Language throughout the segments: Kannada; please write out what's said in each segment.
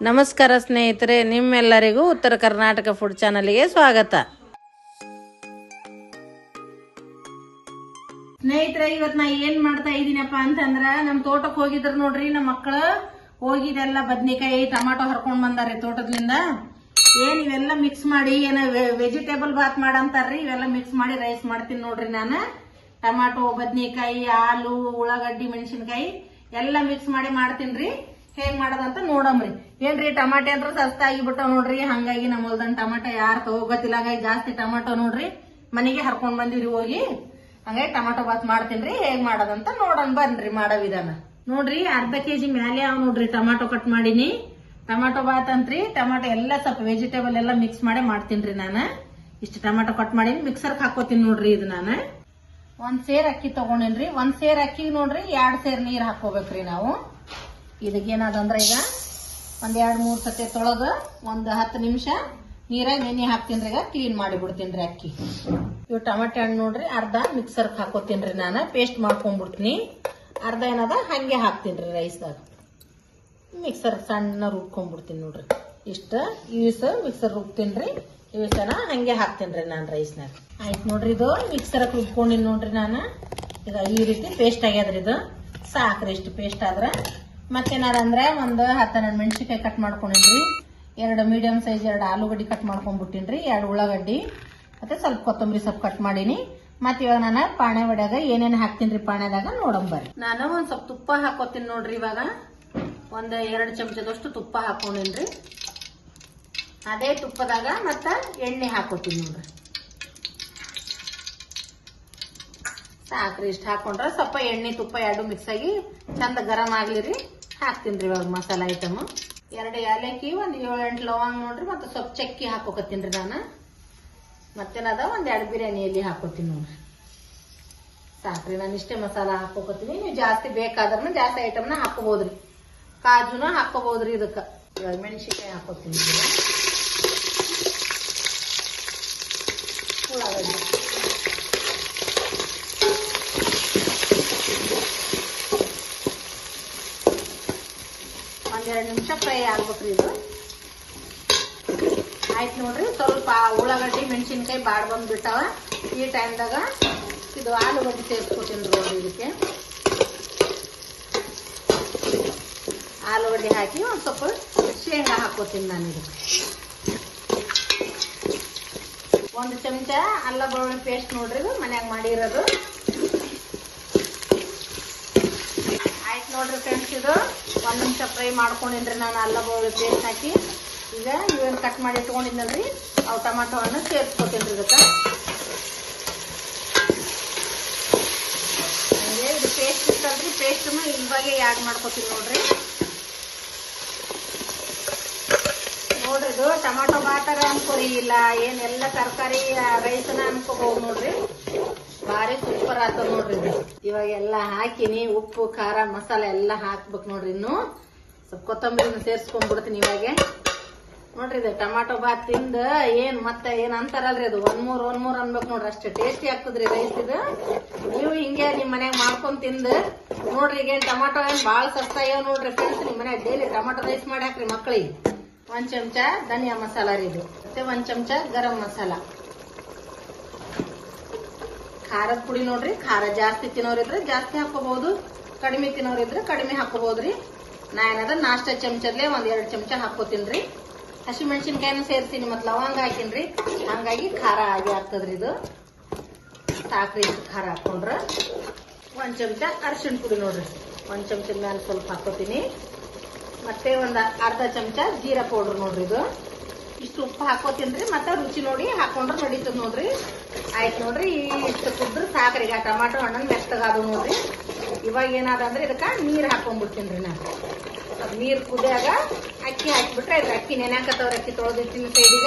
ನಮಸ್ಕಾರ ಸ್ನೇಹಿತರೆ, ನಿಮ್ಮೆಲ್ಲರಿಗೂ ಉತ್ತರ ಕರ್ನಾಟಕ ಫುಡ್ ಚಾನಲ್ಗೆ ಸ್ವಾಗತ. ಸ್ನೇಹಿತರೆ, ಇವತ್ತು ನಾ ಏನ್ ಮಾಡ್ತಾ ಇದೀನಪ್ಪ ಅಂತಂದ್ರ ನಮ್ ತೋಟಕ್ಕೆ ಹೋಗಿದ್ರು ನೋಡ್ರಿ. ನಮ್ಮ ಮಕ್ಕಳು ಹೋಗಿದೆಲ್ಲ ಬದ್ನಿಕಾಯಿ ಟಮಾಟೊ ಹರ್ಕೊಂಡ್ ಬಂದಾರೆ ತೋಟದಿಂದ. ಇವೆಲ್ಲ ಮಿಕ್ಸ್ ಮಾಡಿ ವೆಜಿಟೇಬಲ್ ಬಾತ್ ಮಾಡಂತಾರ್ರಿ. ಇವೆಲ್ಲ ಮಿಕ್ಸ್ ಮಾಡಿ ರೈಸ್ ಮಾಡ್ತೀನಿ ನೋಡ್ರಿ. ನಾನು ಟಮಾಟೊ, ಬದ್ನಿಕಾಯಿ, ಆಲೂ, ಉಳ್ಳಾಗಡ್ಡಿ, ಮೆಣಸಿನ್ಕಾಯಿ ಎಲ್ಲ ಮಿಕ್ಸ್ ಮಾಡಿ ಮಾಡ್ತೀನ್ರಿ. ಹೇಗ್ ಮಾಡೋದಂತ ನೋಡಮ್ರಿ. ಏನ್ರಿ, ಟಮಾಟೆ ಅಂದ್ರೆ ಸಸ್ತ ಆಗಿಬಿಟ್ಟಾವ ನೋಡ್ರಿ. ಹಂಗಾಗಿ ನಮ್ಮ ಹೊಲ್ದನ್ ಟಮಾಟೊ ಯಾರು ತಗೋಗತ್ತಿಲ್ಲ. ಹಂಗಾಗಿ ಜಾಸ್ತಿ ಟಮಾಟೊ ನೋಡ್ರಿ ಮನೆಗೆ ಹರ್ಕೊಂಡ್ ಬಂದಿವ್ರಿ ಹೋಗಿ. ಹಂಗಾಗಿ ಟಮಾಟೊ ಬಾತ್ ಮಾಡ್ತೀನ್ರಿ. ಹೇಗ್ ಮಾಡೋದಂತ ನೋಡೋಣ ಬನ್ರಿ. ಮಾಡೋ ವಿಧಾನ ನೋಡ್ರಿ. ಅರ್ಧ ಕೆಜಿ ಮ್ಯಾಲೆ ಅವ್ ನೋಡ್ರಿ ಟಮಾಟೊ ಕಟ್ ಮಾಡೀನಿ. ಟಮಾಟೊ ಬಾತ್ ಅಂತ್ರಿ. ಟಮಾಟೊ ಎಲ್ಲ ಸ್ವಲ್ಪ ವೆಜಿಟೇಬಲ್ ಎಲ್ಲ ಮಿಕ್ಸ್ ಮಾಡಿ ಮಾಡ್ತೀನ್ರಿ. ನಾನು ಇಷ್ಟು ಟಮಾಟೊ ಕಟ್ ಮಾಡೀನಿ. ಮಿಕ್ಸರ್ಗೆ ಹಾಕೋತೀನಿ ನೋಡ್ರಿ. ಇದು ನಾನು ಒಂದ್ ಸೇರ್ ಅಕ್ಕಿ ತಗೊಂಡೇನ್ರಿ. ಒಂದ್ ಸೇರ್ ಅಕ್ಕಿಗೆ ನೋಡ್ರಿ 2 ಸೇರ್ ನೀರ್ ಹಾಕೋಬೇಕ್ರಿ ನಾವು. ಇದಕ್ಕೇನಾದಂದ್ರ ಈಗ ಒಂದ್ 2-3 ಸತಿ ತೊಳೆದು ಒಂದ್ 10 ನಿಮಿಷ ನೀರಾಗ ನೆನೆ ಹಾಕ್ತೀನ್ರಿ. ಈಗ ಕ್ಲೀನ್ ಮಾಡಿ ಬಿಡ್ತೀನ್ರಿ ಅಕ್ಕಿ. ಇವ್ ಟಮಾಟೆ ಹಣ್ಣು ನೋಡ್ರಿ ಅರ್ಧ ಮಿಕ್ಸರ್ಗೆ ಹಾಕೋತೀನ್ರಿ. ನಾನು ಪೇಸ್ಟ್ ಮಾಡ್ಕೊಂಡ್ಬಿಡ್ತೀನಿ. ಅರ್ಧ ಏನದ ಹಂಗೆ ಹಾಕ್ತೀನ್ರಿ ರೈಸ್ದಾಗ. ಮಿಕ್ಸರ್ ಸಣ್ಣ ರುಬ್ಕೊಂಡ್ಬಿಡ್ತೀನಿ ನೋಡ್ರಿ. ಇಷ್ಟ ಇವಿಸ ಮಿಕ್ಸರ್ ರುಬ್ತೀನ್ರಿ. ಇವಿಸನ ಹಂಗೆ ಹಾಕ್ತೀನ್ರಿ ನಾನು ರೈಸ್ನಾಗ. ಆಯ್ತು ನೋಡ್ರಿ. ಇದು ಮಿಕ್ಸರ್ ರುಬ್ಕೊಂಡಿನಿ ನೋಡ್ರಿ ನಾನು. ಈಗ ಈ ರೀತಿ ಪೇಸ್ಟ್ ಆಗ್ಯದ್ರಿ. ಇದು ಸಾಕ್ರಿ. ಇಷ್ಟು ಪೇಸ್ಟ್ ಆದ್ರ ಮತ್ತೇನಾರಂದ್ರೆ ಒಂದು 10-12 ಮೆಣಸಿನ್ಕಾಯಿ ಕಟ್ ಮಾಡ್ಕೊಂಡಿನ್ರಿ. 2 ಮೀಡಿಯಂ ಸೈಜ್ 2 ಆಲೂಗಡ್ಡಿ ಕಟ್ ಮಾಡ್ಕೊಂಡ್ಬಿಟ್ಟಿನ್ರಿ. 2 ಉಳ್ಳಾಗಡ್ಡಿ ಮತ್ತೆ ಸ್ವಲ್ಪ ಕೊತ್ತಂಬರಿ ಸೊಪ್ಪು ಕಟ್ ಮಾಡೀನಿ. ಮತ್ತೆ ಇವಾಗ ನಾನು ಪಾಣೆ ಒಡ್ಯಾಗ ಏನೇನು ಹಾಕ್ತೀನ್ರಿ ಪಾಣ್ಯದಾಗ ನೋಡಂಬರ್ರಿ. ನಾನು ಒಂದ್ ಸ್ವಲ್ಪ ತುಪ್ಪ ಹಾಕೋತೀನಿ ನೋಡ್ರಿ. ಇವಾಗ ಒಂದ್ 2 ಚಮಚದಷ್ಟು ತುಪ್ಪ ಹಾಕೊಂಡಿನ್ರಿ. ಅದೇ ತುಪ್ಪದಾಗ ಮತ್ತ ಎಣ್ಣೆ ಹಾಕೋತೀನಿ ನೋಡ್ರಿ. ಸಾಕ್ರಿ. ಇಷ್ಟ ಹಾಕೊಂಡ್ರ ಸ್ವಲ್ಪ ಎಣ್ಣೆ ತುಪ್ಪ 2 ಮಿಕ್ಸ್ ಆಗಿ ಚಂದ ಗರಂ ಆಗ್ಲಿರಿ. ಹಾಕ್ತೀನ್ರಿ ಇವಾಗ ಮಸಾಲಾ ಐಟಮ್. 2 ಏಲಕ್ಕಿ, ಒಂದ್ 7-8 ಲವಂಗ ನೋಡ್ರಿ. ಮತ್ತೆ ಸ್ವಲ್ಪ ಚಕ್ಕಿ ಹಾಕೋಕತ್ತೀನ್ರಿ ನಾನು. ಮತ್ತೇನದ ಒಂದ್ 2 ಬಿರಿಯಾನಿ ಎಲೆ ಹಾಕೋತೀನಿ ನೋಡ್ರಿ. ಸಾಕ್ರಿ. ನಾನು ಇಷ್ಟೇ ಮಸಾಲಾ ಹಾಕೋಕತ್ತೀನಿ. ನೀವು ಜಾಸ್ತಿ ಬೇಕಾದ್ರೂ ಜಾಸ್ತಿ ಐಟಮ್ನ ಹಾಕೋಬಹುದ್ರಿ. ಕಾಜುನ ಹಾಕೋಬಹುದ್ರಿ. ಇದಕ್ಕ ಇವಾಗ ಮೆಣಸಿನ್ಕಾಯಿ ಹಾಕೋತೀನಿ. ಉಳ್ಳಾಗಡ್ಡಿ ಒಂದ್ 2 ನಿಮಿಷ ಫ್ರೈ ಆಗ್ಬೇಕ್ರಿ. ಇದು ಆಯ್ತು ನೋಡ್ರಿ. ಸ್ವಲ್ಪ ಉಳ್ಳಾಗಡ್ಡಿ ಮೆಣಸಿನ್ಕಾಯಿ ಬಾಡ್ ಬಂದ್ಬಿಟ್ಟವ. ಈ ಟೈಮ್ದಾಗ ಇದು ಆಲೂಗಡ್ಡಿ ಸೇರಿಸ್ಕೊತೀನಿ ನೋಡ್ರಿ. ಇದಕ್ಕೆ ಆಲೂಗಡ್ಡೆ ಹಾಕಿ ಒಂದ್ ಸ್ವಲ್ಪ ಶೇಂಗಾ ಹಾಕೋತೀನಿ ನಾನು. ಇದಕ್ಕೆ 1 ಚಮಚ ಅಲ್ಲ ಬೆಳ್ಳುಳ್ಳಿ ಪೇಸ್ಟ್ ನೋಡ್ರಿ. ಇದು ಮನ್ಯಾಗ ಮಾಡಿರೋದು. ಆಯ್ತು ನೋಡ್ರಿ ಫ್ರೆಂಡ್ಸ್. ಇದು 1 ನಿಮಿಷ ಫ್ರೈ ಮಾಡ್ಕೊಂಡಿನ್ರಿ ನಾನು ಅಲ್ಲ ಬೆಳ್ಳುಳ್ಳಿ ಪೇಸ್ಟ್ ಹಾಕಿ. ಈಗ ಇವೇನು ಕಟ್ ಮಾಡಿ ಇಟ್ಕೊಂಡಿದ್ನಲ್ರಿ ಅವು ಟಮಾಟೊ ಹಣ್ಣು ಸೇರಿಸ್ಕೊತೀನ್ರಿ. ಇದಕ್ಕೆ ಹಂಗೆ ಇದು ಪೇಸ್ಟ್ ಇರ್ತಲ್ರಿ. ಪೇಸ್ಟನ್ನು ಇವಾಗೆ ಆ್ಯಡ್ ಮಾಡ್ಕೊತೀನಿ ನೋಡ್ರಿ. ನೋಡ್ರಿ, ಇದು ಟಮಾಟೊ ಬಾತರ ಅನ್ಕೋರಿ, ಇಲ್ಲ ಏನೆಲ್ಲ ತರಕಾರಿ ರೈಸನ ಅನ್ಕೋಬಹುದು ನೋಡ್ರಿ. ಭಾರಿ ಸೂಪರ್ ಆಗ್ತದ ನೋಡ್ರಿ ಇದು. ಇವಾಗ ಎಲ್ಲ ಹಾಕಿನಿ. ಉಪ್ಪು, ಖಾರ, ಮಸಾಲೆ ಎಲ್ಲ ಹಾಕ್ಬೇಕು ನೋಡ್ರಿ. ಇನ್ನು ಸ್ವಲ್ಪ ಕೊತ್ತಂಬರಿನ ಸೇರ್ಸ್ಕೊಂಡ್ಬಿಡ್ತೀನಿ ಇವಾಗೆ ನೋಡ್ರಿ. ಇದು ಟಮಾಟೊ ಬಾತ್ ತಿಂದ ಮತ್ತೆ ಏನ್ ಅಂತಾರಲ್ರಿ, ಅದು 1 ಮೂರ್ ಅನ್ಬೇಕು ನೋಡ್ರಿ. ಅಷ್ಟೇ ಟೇಸ್ಟಿ ಆಗ್ತದ್ರಿ ರೈಸ್ ಇದು. ನೀವು ಹಿಂಗೆ ನಿಮ್ ಮನ್ಯಾಗ ಮಾಡ್ಕೊಂಡ್ ತಿಂದು ನೋಡ್ರಿ. ಈಗ ಟಮಾಟೊ ಏನ್ ಬಾಳ ಸಸ್ತಾ ಆಗ್ಯಾವ ನೋಡ್ರಿ ಫ್ರೆಂಡ್ಸ್. ನಿಮ್ ಮನ್ಯಾಗ ಡೈಲಿ ಟಮಾಟೊ ರೈಸ್ ಮಾಡಿ ಹಾಕ್ರಿ ಮಕ್ಳಿಗೆ. 1 ಚಮಚ ಧನಿಯಾ ಮಸಾಲ ರೀ ಇದು. ಮತ್ತೆ 1 ಚಮಚ ಗರಂ ಮಸಾಲ. ಖಾರದ ಪುಡಿ ನೋಡ್ರಿ. ಖಾರ ಜಾಸ್ತಿ ತಿನ್ನೋರಿದ್ರೆ ಜಾಸ್ತಿ ಹಾಕೋಬಹುದು, ಕಡಿಮೆ ತಿನ್ನೋರಿದ್ರೆ ಕಡಿಮೆ ಹಾಕೋಬಹುದ್ರಿ. ನಾ ಏನದ ನಾಷ್ಟ ಚಮಚದ್ಲೆ 1-2 ಚಮಚ ಹಾಕೋತೀನ್ರಿ. ಹಸಿ ಮೆಣಸಿನ್ಕಾಯಿನ ಸೇರಿಸಿನಿ ಮತ್ ಲವಂಗ ಹಾಕಿನ್ರಿ. ಹಂಗಾಗಿ ಖಾರ ಆಗಿ ಆಗ್ತದ್ರಿ ಇದು. ಸಾಕ್ರಿ. ಖಾರ ಹಾಕೊಂಡ್ರ 1 ಚಮಚ ಅರಿಶಿಣ ಪುಡಿ ನೋಡ್ರಿ. 1 ಚಮಚದ ಮೇಲೆ ಸ್ವಲ್ಪ ಹಾಕೋತೀನಿ. ಮತ್ತೆ ಒಂದ್ ಅರ್ಧ ಚಮಚ ಜೀರಾ ಪೌಡರ್ ನೋಡ್ರಿ. ಇದು ಇಷ್ಟು ಉಪ್ಪು ಹಾಕೋತೀನ್ರಿ. ಮತ್ತೆ ರುಚಿ ನೋಡಿ ಹಾಕೊಂಡ್ರೆ ನಡೀತದ ನೋಡ್ರಿ. ಆಯ್ತು ನೋಡ್ರಿ. ಇಷ್ಟು ಕುದ್ರೆ ಸಾಕ್ರಿ. ಈಗ ಟಮಾಟೊ ಹಣ್ಣನ್ ಮೆತ್ತಗಾದು ನೋಡ್ರಿ. ಇವಾಗ ಏನಾದಂದ್ರೆ ಇದಕ್ಕ ನೀರ್ ಹಾಕೊಂಡ್ಬಿಡ್ತೀನ್ರಿ ನಾನು. ನೀರ್ ಕುದಿಯಾಗ ಅಕ್ಕಿ ಹಾಕಿಬಿಟ್ರೆ ಇದು ಅಕ್ಕಿ ನೆನ್ಯಾಕತ್ತವ್ರ. ಅಕ್ಕಿ ತೊಳೆದಿಟ್ಟಿನ ಸೈಡಿಗ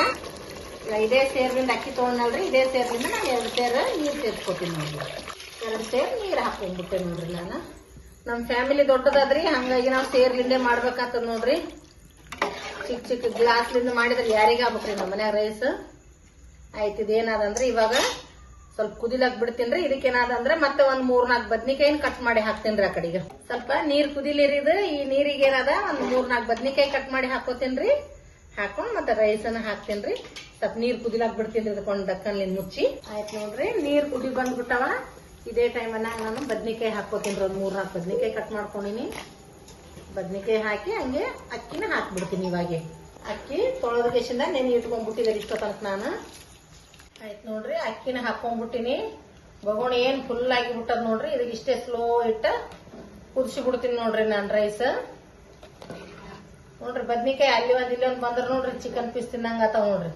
ಇದೇ ಸೇರ್ಲಿಂದ ಅಕ್ಕಿ ತೊಗೊಂಡಲ್ರಿ. ಇದೇ ಸೇರ್ಲಿಂದ ನಾನು 2 ಸೇರ್ ನೀರ್ ಸೇರ್ಸ್ಕೊತೀನಿ ನೋಡ್ರಿ. 2 ಸೇರ್ ನೀರ್ ಹಾಕೊಂಡ್ಬಿಟ್ಟೆ ನೋಡ್ರಿ ನಾನು. ನಮ್ ಫ್ಯಾಮಿಲಿ ದೊಡ್ಡದಾದ್ರಿ. ಹಂಗಾಗಿ ನಾವು ಸೇರ್ಲಿಂದೆ ಮಾಡ್ಬೇಕಾಗ್ತದ ನೋಡ್ರಿ. ಚಿಕ್ಕ ಗ್ಲಾಸ್ಲಿಂದ ಮಾಡಿದ್ರೆ ಯಾರಿಗಾಗ್ಬೇಕ್ರಿ ನಮ್ಮ ಮನ್ಯಾಗ ರೈಸ್. ಆಯ್ತು. ಇದೇನಾದಂದ್ರೆ ಇವಾಗ ಸ್ವಲ್ಪ ಕುದಿಲಾಕ್ ಬಿಡ್ತೀನ್ರಿ. ಇದಕ್ಕೇನಾದಂದ್ರೆ ಮತ್ತೆ ಒಂದ್ 3-4 ಬದ್ನಿಕಾಯಿನ ಕಟ್ ಮಾಡಿ ಹಾಕ್ತೀನ್ರಿ. ಆ ಕಡೆಗೆ ಸ್ವಲ್ಪ ನೀರ್ ಕುದಿಲಿರಿ. ಈ ನೀರಿಗೆ ಏನದ ಒಂದ್ 3-4 ಬದ್ನಿಕಾಯಿ ಕಟ್ ಮಾಡಿ ಹಾಕೋತೀನ್ರಿ. ಹಾಕೊಂಡ್ ಮತ್ತೆ ರೈಸನ್ನ ಹಾಕ್ತೀನ್ರಿ. ಸ್ವಲ್ಪ ನೀರ್ ಕುದಿಲಾಕ್ ಬಿಡ್ತೀನ್ರಿ. ಇದಕ್ಕೊಂದ್ ದಕ್ಕನ್ಲಿಂದ ಮುಚ್ಚಿ ಆಯ್ತು ನೋಡ್ರಿ. ನೀರ್ ಕುದಿ ಬಂದ್ಬಿಟ್ಟವ. ಇದೇ ಟೈಮನ್ನಾಗ ನಾನು ಬದ್ನಿಕಾಯಿ ಹಾಕೋತೀನ್ರಿ. ಒಂದ್ 3-4 ಬದ್ನಿಕಾಯಿ ಕಟ್ ಮಾಡ್ಕೊಂಡಿನಿ. ಬದ್ನಿಕಾಯಿ ಹಾಕಿ ಹಂಗೆ ಅಕ್ಕಿನ ಹಾಕ್ಬಿಡ್ತೀನಿ. ಇವಾಗೆ ಅಕ್ಕಿ ತೊಳೆದ ಕೇಸಿಂದ ನೆನೆ ಇಟ್ಕೊಂಡ್ಬಿಟ್ಟಿದ್ದಾರೆ ಇಷ್ಟೋ ತನಕ ನಾನು. ಆಯ್ತು ನೋಡ್ರಿ, ಅಕ್ಕಿನ ಹಾಕೊಂಡ್ಬಿಟ್ಟಿನಿ. ಬಗೋಣಿ ಏನ್ ಫುಲ್ ಆಗಿ ಬಿಟ್ಟದ ನೋಡ್ರಿ. ಇದಕ್ಕೆ ಇಷ್ಟೇ ಸ್ಲೋ ಇಟ್ಟ ಕುದಿಸಿ ಬಿಡ್ತೀನಿ ನೋಡ್ರಿ ನಾನು ರೈಸ್. ನೋಡ್ರಿ ಬದ್ನಿಕಾಯಿ ಅಲ್ಲಿ ಒಂದ್ ಇಲ್ಲಿ ಒಂದ್ ಬಂದ್ರ ನೋಡ್ರಿ ಚಿಕನ್ ಪೀಸ್ ತಿನ್ನಂಗ ಆತಾವ ನೋಡ್ರಿ.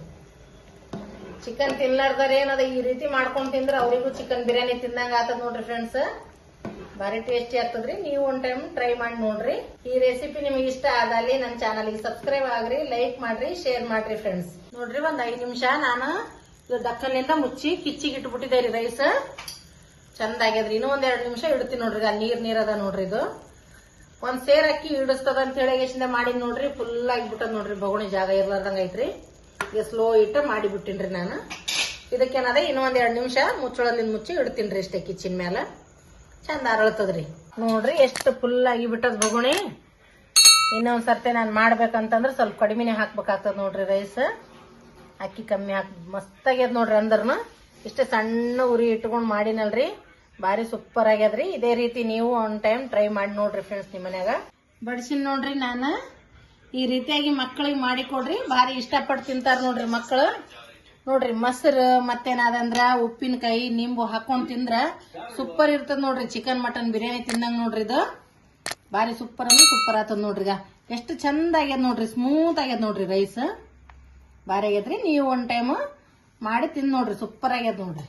ಚಿಕನ್ ತಿನ್ಲಾರ್ದಾರ ಏನದ ಈ ರೀತಿ ಮಾಡ್ಕೊಂಡ್ ತಿಂದ್ರ ಅವರಿಗೂ ಚಿಕನ್ ಬಿರಿಯಾನಿ ತಿನ್ನಂಗ ಆತದ ನೋಡ್ರಿ ಫ್ರೆಂಡ್ಸ್. ಭಾರಿ ಟೇಸ್ಟಿ ಆಗ್ತದ್ರಿ. ನೀವು ಒಂದ್ ಟೈಮ್ ಟ್ರೈ ಮಾಡಿ ನೋಡ್ರಿ. ಈ ರೆಸಿಪಿ ನಿಮಗೆ ಇಷ್ಟ ಆದಲ್ಲಿ ನನ್ನ ಚಾನಲ್ಗೆ ಸಬ್ಸ್ಕ್ರೈಬ್ ಆಗ್ರಿ, ಲೈಕ್ ಮಾಡ್ರಿ, ಶೇರ್ ಮಾಡ್ರಿ ಫ್ರೆಂಡ್ಸ್. ನೋಡ್ರಿ ಒಂದ್ 5 ನಿಮಿಷ ನಾನು ದಕ್ಕನಿಂದ ಮುಚ್ಚಿ ಕಿಚ್ಚಿಗೆ ಇಟ್ಬಿಟ್ಟಿದೆ ರೀ. ರೈಸ್ ಚಂದ ಆಗ್ಯದ್ರಿ. ಇನ್ನೂ ಒಂದ್ 2 ನಿಮಿಷ ಇಡ್ತೀನಿ ನೋಡ್ರಿ. ಅಲ್ಲಿ ನೀರದ ನೋಡ್ರಿ. ಇದು ಒಂದ್ ಸೇರ್ ಅಕ್ಕಿ ಇಡಿಸ್ತದ ಅಂತ ಹೇಳಿ ಮಾಡಿದ್ ನೋಡ್ರಿ. ಫುಲ್ ಆಗಿಬಿಟ್ಟದ್ ನೋಡ್ರಿ. ಬಗೋಣಿ ಜಾಗ ಇರ್ಲಾರ್ದಂಗ ಐತ್ರಿ. ಈಗ ಸ್ಲೋ ಇಟ್ಟು ಮಾಡಿ ಬಿಟ್ಟಿನ್ರಿ ನಾನು. ಇದಕ್ಕೇನದ ಇನ್ನೂ ಒಂದ್ 2 ನಿಮಿಷ ಮುಚ್ಚಳದಿಂದ ಮುಚ್ಚಿ ಇಡ್ತೀನ್ರಿ ಇಷ್ಟೇ ಕಿಚ್ಚಿನ ಮೇಲೆ. ಚಂದ ಅರಳ್ತದ್ರಿ. ನೋಡ್ರಿ ಎಷ್ಟು ಫುಲ್ ಆಗಿ ಬಿಟ್ಟದ್ ಬಗೋಣಿ. ಇನ್ನೊಂದ್ ಸರ್ತಿ ನಾನ್ ಮಾಡ್ಬೇಕಂತಂದ್ರ ಸ್ವಲ್ಪ ಕಡಿಮೆನೆ ಹಾಕ್ಬೇಕಾಗ್ತದ ನೋಡ್ರಿ ರೈಸ್. ಅಕ್ಕಿ ಕಮ್ಮಿ ಮಸ್ತ್ ಆಗ್ಯದ ನೋಡ್ರಿ. ಅಂದ್ರನು ಇಷ್ಟೇ ಸಣ್ಣ ಉರಿ ಇಟ್ಕೊಂಡ್ ಮಾಡಿನಲ್ರಿ. ಬಾರಿ ಸೂಪರ್ ಆಗ್ಯದ್ರಿ. ಇದೇ ರೀತಿ ನೀವು ಒಂದ್ ಟೈಮ್ ಟ್ರೈ ಮಾಡಿ ನೋಡ್ರಿ ಫ್ರೆಂಡ್ಸ್. ನಿಮ್ ಮನ್ಯಾಗ ಬಡ್ಸಿನ್ ನೋಡ್ರಿ ನಾನು. ಈ ರೀತಿಯಾಗಿ ಮಕ್ಕಳಿಗೆ ಮಾಡಿಕೊಡ್ರಿ. ಬಾರಿ ಇಷ್ಟಪಟ್ಟು ತಿಂತಾರ ನೋಡ್ರಿ ಮಕ್ಕಳು. ನೋಡ್ರಿ ಮೊಸರು ಮತ್ತೇನಾದಂದ್ರ ಉಪ್ಪಿನಕಾಯಿ ನಿಂಬು ಹಾಕೊಂಡ್ ತಿಂದ್ರ ಸೂಪರ್ ಇರ್ತದ ನೋಡ್ರಿ. ಚಿಕನ್ ಮಟನ್ ಬಿರಿಯಾನಿ ತಿಂದಂಗ ನೋಡ್ರಿ. ಇದು ಬಾರಿ ಸೂಪರ್ ಅಂದ್ರೆ ಸೂಪರ್ ಆತದ ನೋಡ್ರಿ. ಈಗ ಎಷ್ಟು ಚಂದ ಆಗ್ಯದ ನೋಡ್ರಿ. ಸ್ಮೂತ್ ಆಗ್ಯದ ನೋಡ್ರಿ ರೈಸ್. ಬಾರಿ ಆಗ್ಯದ್ರಿ. ನೀವು ಒಂದ್ ಟೈಮ್ ಮಾಡಿ ತಿಂದ್ ನೋಡ್ರಿ. ಸೂಪರ್ ಆಗ್ಯದ ನೋಡ್ರಿ.